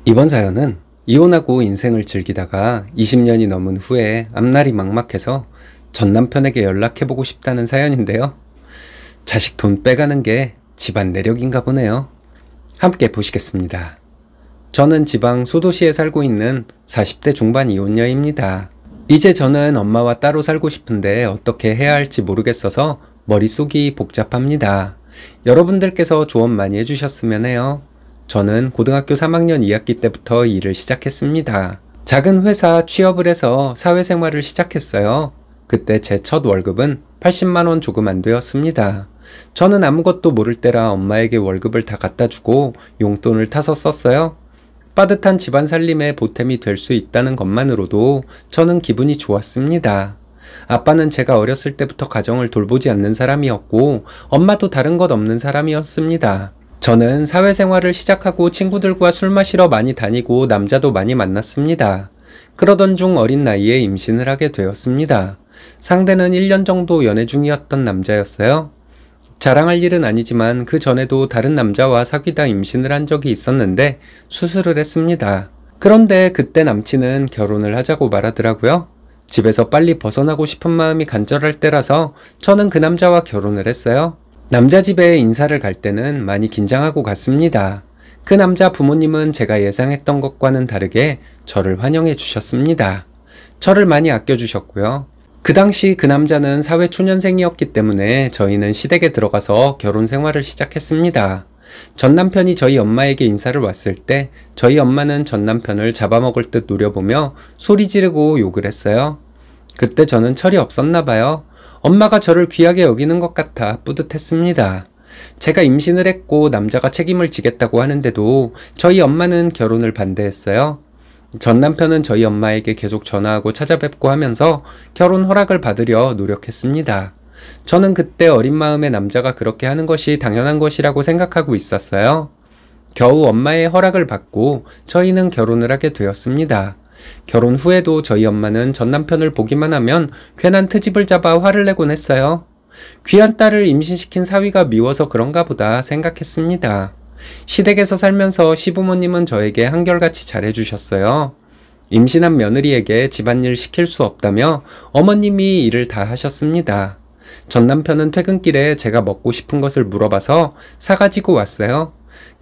이번 사연은 이혼하고 인생을 즐기다가 20년이 넘은 후에 앞날이 막막해서 전 남편에게 연락해보고 싶다는 사연인데요. 자식 돈 빼가는 게 집안 내력인가 보네요. 함께 보시겠습니다. 저는 지방 소도시에 살고 있는 40대 중반 이혼녀입니다. 이제 저는 엄마와 따로 살고 싶은데 어떻게 해야 할지 모르겠어서 머릿속이 복잡합니다. 여러분들께서 조언 많이 해주셨으면 해요. 저는 고등학교 3학년 2학기 때부터 일을 시작했습니다. 작은 회사 취업을 해서 사회생활을 시작했어요. 그때 제 첫 월급은 80만원 조금 안 되었습니다. 저는 아무것도 모를 때라 엄마에게 월급을 다 갖다 주고 용돈을 타서 썼어요. 빠듯한 집안 살림에 보탬이 될 수 있다는 것만으로도 저는 기분이 좋았습니다. 아빠는 제가 어렸을 때부터 가정을 돌보지 않는 사람이었고 엄마도 다른 것 없는 사람이었습니다. 저는 사회생활을 시작하고 친구들과 술 마시러 많이 다니고 남자도 많이 만났습니다. 그러던 중 어린 나이에 임신을 하게 되었습니다. 상대는 1년 정도 연애 중이었던 남자였어요. 자랑할 일은 아니지만 그 전에도 다른 남자와 사귀다 임신을 한 적이 있었는데 수술을 했습니다. 그런데 그때 남친은 결혼을 하자고 말하더라고요. 집에서 빨리 벗어나고 싶은 마음이 간절할 때라서 저는 그 남자와 결혼을 했어요. 남자 집에 인사를 갈 때는 많이 긴장하고 갔습니다. 그 남자 부모님은 제가 예상했던 것과는 다르게 저를 환영해 주셨습니다. 저를 많이 아껴주셨고요. 그 당시 그 남자는 사회초년생이었기 때문에 저희는 시댁에 들어가서 결혼 생활을 시작했습니다. 전 남편이 저희 엄마에게 인사를 왔을 때 저희 엄마는 전 남편을 잡아먹을 듯 노려보며 소리 지르고 욕을 했어요. 그때 저는 철이 없었나 봐요. 엄마가 저를 귀하게 여기는 것 같아 뿌듯했습니다. 제가 임신을 했고 남자가 책임을 지겠다고 하는데도 저희 엄마는 결혼을 반대했어요. 전 남편은 저희 엄마에게 계속 전화하고 찾아뵙고 하면서 결혼 허락을 받으려 노력했습니다. 저는 그때 어린 마음에 남자가 그렇게 하는 것이 당연한 것이라고 생각하고 있었어요. 겨우 엄마의 허락을 받고 저희는 결혼을 하게 되었습니다. 결혼 후에도 저희 엄마는 전 남편을 보기만 하면 괜한 트집을 잡아 화를 내곤 했어요. 귀한 딸을 임신시킨 사위가 미워서 그런가 보다 생각했습니다. 시댁에서 살면서 시부모님은 저에게 한결같이 잘해주셨어요. 임신한 며느리에게 집안일 시킬 수 없다며 어머님이 일을 다 하셨습니다. 전 남편은 퇴근길에 제가 먹고 싶은 것을 물어봐서 사가지고 왔어요.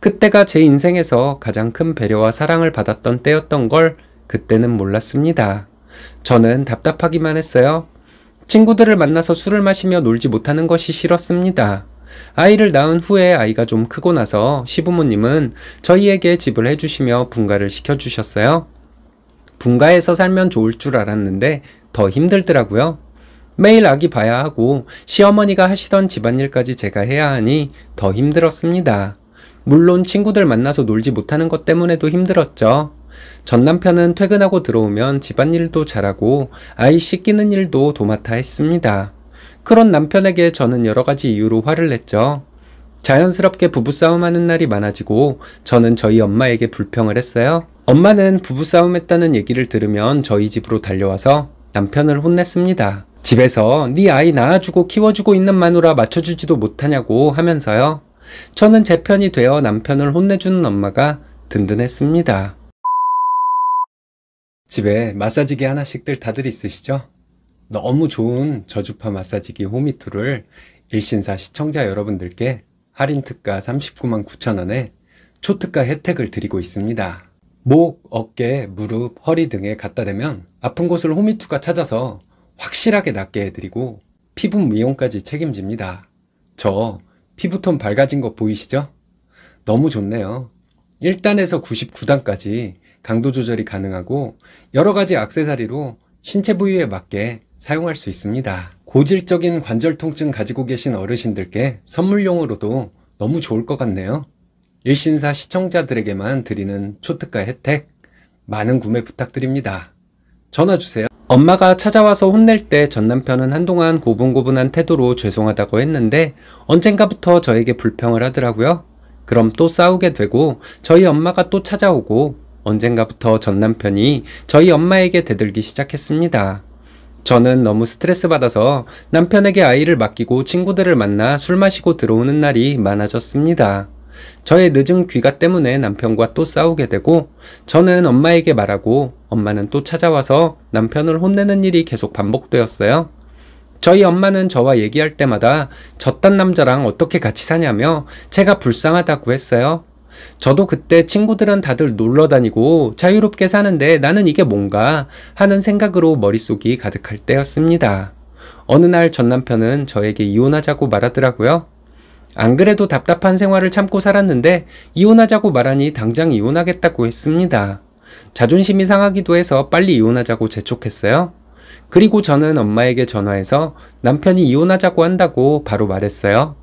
그때가 제 인생에서 가장 큰 배려와 사랑을 받았던 때였던 걸 그때는 몰랐습니다. 저는 답답하기만 했어요. 친구들을 만나서 술을 마시며 놀지 못하는 것이 싫었습니다. 아이를 낳은 후에 아이가 좀 크고 나서 시부모님은 저희에게 집을 해주시며 분가를 시켜주셨어요. 분가에서 살면 좋을 줄 알았는데 더 힘들더라고요. 매일 아기 봐야 하고 시어머니가 하시던 집안일까지 제가 해야 하니 더 힘들었습니다. 물론 친구들 만나서 놀지 못하는 것 때문에도 힘들었죠. 전 남편은 퇴근하고 들어오면 집안일도 잘하고 아이 씻기는 일도 도맡아 했습니다. 그런 남편에게 저는 여러 가지 이유로 화를 냈죠. 자연스럽게 부부싸움하는 날이 많아지고 저는 저희 엄마에게 불평을 했어요. 엄마는 부부싸움했다는 얘기를 들으면 저희 집으로 달려와서 남편을 혼냈습니다. 집에서 네 아이 낳아주고 키워주고 있는 마누라 맞춰주지도 못하냐고 하면서요. 저는 제 편이 되어 남편을 혼내주는 엄마가 든든했습니다. 집에 마사지기 하나씩들 다들 있으시죠? 너무 좋은 저주파 마사지기 호미투를 일신사 시청자 여러분들께 할인 특가 39만 9천원에 초특가 혜택을 드리고 있습니다. 목, 어깨, 무릎, 허리 등에 갖다 대면 아픈 곳을 호미투가 찾아서 확실하게 낫게 해드리고 피부 미용까지 책임집니다. 저 피부톤 밝아진 거 보이시죠? 너무 좋네요. 1단에서 99단까지 강도 조절이 가능하고 여러가지 액세서리로 신체 부위에 맞게 사용할 수 있습니다. 고질적인 관절 통증 가지고 계신 어르신들께 선물용으로도 너무 좋을 것 같네요. 일신사 시청자들에게만 드리는 초특가 혜택 많은 구매 부탁드립니다. 전화 주세요. 엄마가 찾아와서 혼낼 때 전 남편은 한동안 고분고분한 태도로 죄송하다고 했는데 언젠가부터 저에게 불평을 하더라고요. 그럼 또 싸우게 되고 저희 엄마가 또 찾아오고 언젠가부터 전 남편이 저희 엄마에게 대들기 시작했습니다. 저는 너무 스트레스 받아서 남편에게 아이를 맡기고 친구들을 만나 술 마시고 들어오는 날이 많아졌습니다. 저의 늦은 귀가 때문에 남편과 또 싸우게 되고 저는 엄마에게 말하고 엄마는 또 찾아와서 남편을 혼내는 일이 계속 반복되었어요. 저희 엄마는 저와 얘기할 때마다 저딴 남자랑 어떻게 같이 사냐며 제가 불쌍하다고 했어요. 저도 그때 친구들은 다들 놀러 다니고 자유롭게 사는데 나는 이게 뭔가 하는 생각으로 머릿속이 가득할 때였습니다. 어느 날 전 남편은 저에게 이혼하자고 말하더라고요. 안 그래도 답답한 생활을 참고 살았는데 이혼하자고 말하니 당장 이혼하겠다고 했습니다. 자존심이 상하기도 해서 빨리 이혼하자고 재촉했어요. 그리고 저는 엄마에게 전화해서 남편이 이혼하자고 한다고 바로 말했어요.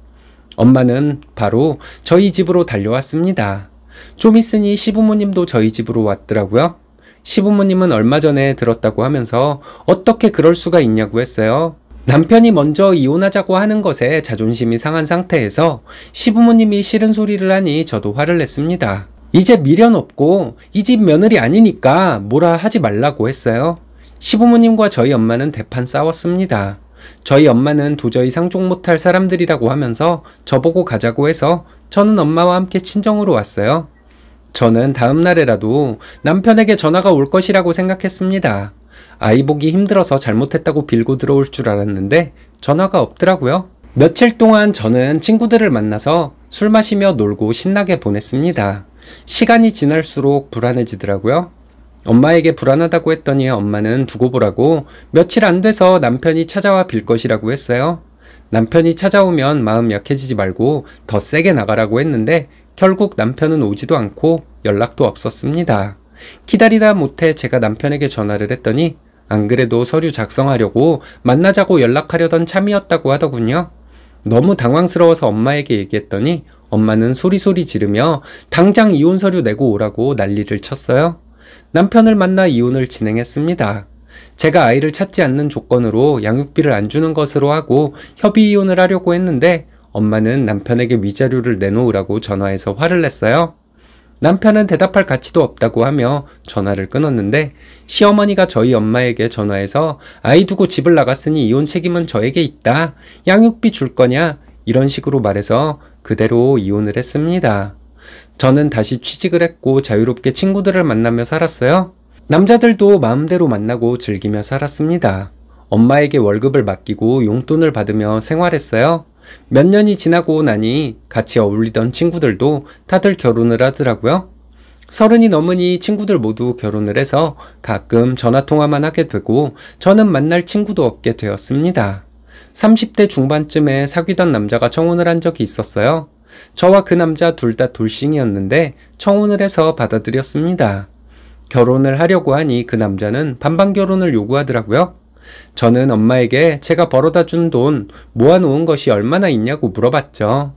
엄마는 바로 저희 집으로 달려왔습니다. 좀 있으니 시부모님도 저희 집으로 왔더라고요. 시부모님은 얼마 전에 들었다고 하면서 어떻게 그럴 수가 있냐고 했어요. 남편이 먼저 이혼하자고 하는 것에 자존심이 상한 상태에서 시부모님이 싫은 소리를 하니 저도 화를 냈습니다. 이제 미련 없고 이 집 며느리 아니니까 뭐라 하지 말라고 했어요. 시부모님과 저희 엄마는 대판 싸웠습니다. 저희 엄마는 도저히 상종 못할 사람들이라고 하면서 저보고 가자고 해서 저는 엄마와 함께 친정으로 왔어요. 저는 다음 날에라도 남편에게 전화가 올 것이라고 생각했습니다. 아이 보기 힘들어서 잘못했다고 빌고 들어올 줄 알았는데 전화가 없더라고요. 며칠 동안 저는 친구들을 만나서 술 마시며 놀고 신나게 보냈습니다. 시간이 지날수록 불안해지더라고요. 엄마에게 불안하다고 했더니 엄마는 두고 보라고 며칠 안 돼서 남편이 찾아와 빌 것이라고 했어요. 남편이 찾아오면 마음 약해지지 말고 더 세게 나가라고 했는데 결국 남편은 오지도 않고 연락도 없었습니다. 기다리다 못해 제가 남편에게 전화를 했더니 안 그래도 서류 작성하려고 만나자고 연락하려던 참이었다고 하더군요. 너무 당황스러워서 엄마에게 얘기했더니 엄마는 소리소리 지르며 당장 이혼 서류 내고 오라고 난리를 쳤어요. 남편을 만나 이혼을 진행했습니다. 제가 아이를 찾지 않는 조건으로 양육비를 안 주는 것으로 하고 협의 이혼을 하려고 했는데 엄마는 남편에게 위자료를 내놓으라고 전화해서 화를 냈어요. 남편은 대답할 가치도 없다고 하며 전화를 끊었는데 시어머니가 저희 엄마에게 전화해서 아이 두고 집을 나갔으니 이혼 책임은 저에게 있다. 양육비 줄 거냐? 이런 식으로 말해서 그대로 이혼을 했습니다. 저는 다시 취직을 했고 자유롭게 친구들을 만나며 살았어요. 남자들도 마음대로 만나고 즐기며 살았습니다. 엄마에게 월급을 맡기고 용돈을 받으며 생활했어요. 몇 년이 지나고 나니 같이 어울리던 친구들도 다들 결혼을 하더라고요. 30이 넘으니 친구들 모두 결혼을 해서 가끔 전화통화만 하게 되고 저는 만날 친구도 없게 되었습니다. 30대 중반쯤에 사귀던 남자가 청혼을 한 적이 있었어요. 저와 그 남자 둘 다 돌싱이었는데 청혼을 해서 받아들였습니다. 결혼을 하려고 하니 그 남자는 반반 결혼을 요구하더라고요. 저는 엄마에게 제가 벌어다 준 돈 모아놓은 것이 얼마나 있냐고 물어봤죠.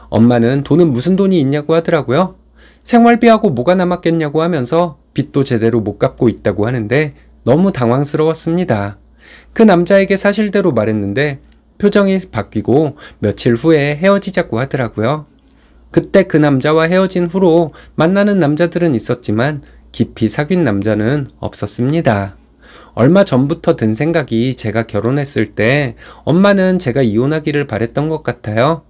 엄마는 돈은 무슨 돈이 있냐고 하더라고요. 생활비하고 뭐가 남았겠냐고 하면서 빚도 제대로 못 갚고 있다고 하는데 너무 당황스러웠습니다. 그 남자에게 사실대로 말했는데 표정이 바뀌고 며칠 후에 헤어지자고 하더라고요. 그때 그 남자와 헤어진 후로 만나는 남자들은 있었지만 깊이 사귄 남자는 없었습니다. 얼마 전부터 든 생각이 제가 결혼했을 때 엄마는 제가 이혼하기를 바랬던 것 같아요.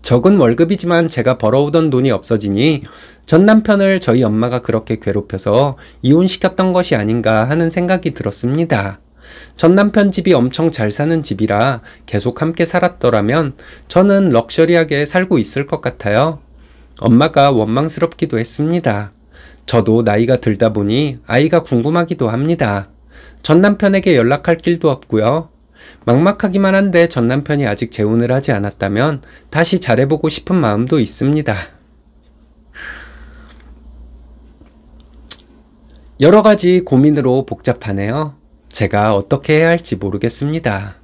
적은 월급이지만 제가 벌어오던 돈이 없어지니 전 남편을 저희 엄마가 그렇게 괴롭혀서 이혼시켰던 것이 아닌가 하는 생각이 들었습니다. 전 남편 집이 엄청 잘 사는 집이라 계속 함께 살았더라면 저는 럭셔리하게 살고 있을 것 같아요. 엄마가 원망스럽기도 했습니다. 저도 나이가 들다 보니 아이가 궁금하기도 합니다. 전 남편에게 연락할 길도 없고요. 막막하기만 한데 전 남편이 아직 재혼을 하지 않았다면 다시 잘해보고 싶은 마음도 있습니다. 여러 가지 고민으로 복잡하네요. 제가 어떻게 해야 할지 모르겠습니다.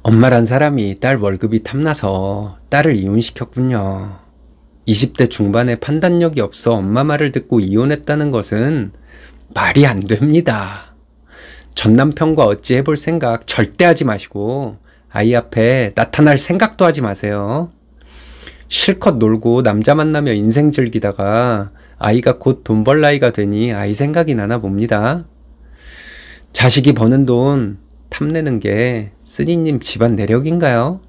엄마란 사람이 딸 월급이 탐나서 딸을 이혼시켰군요. 20대 중반에 판단력이 없어 엄마 말을 듣고 이혼했다는 것은 말이 안 됩니다. 전 남편과 어찌 해볼 생각 절대 하지 마시고 아이 앞에 나타날 생각도 하지 마세요. 실컷 놀고 남자 만나며 인생 즐기다가 아이가 곧 돈 벌 나이가 되니 아이 생각이 나나 봅니다. 자식이 버는 돈 탐내는 게 쓰니님 집안 내력인가요?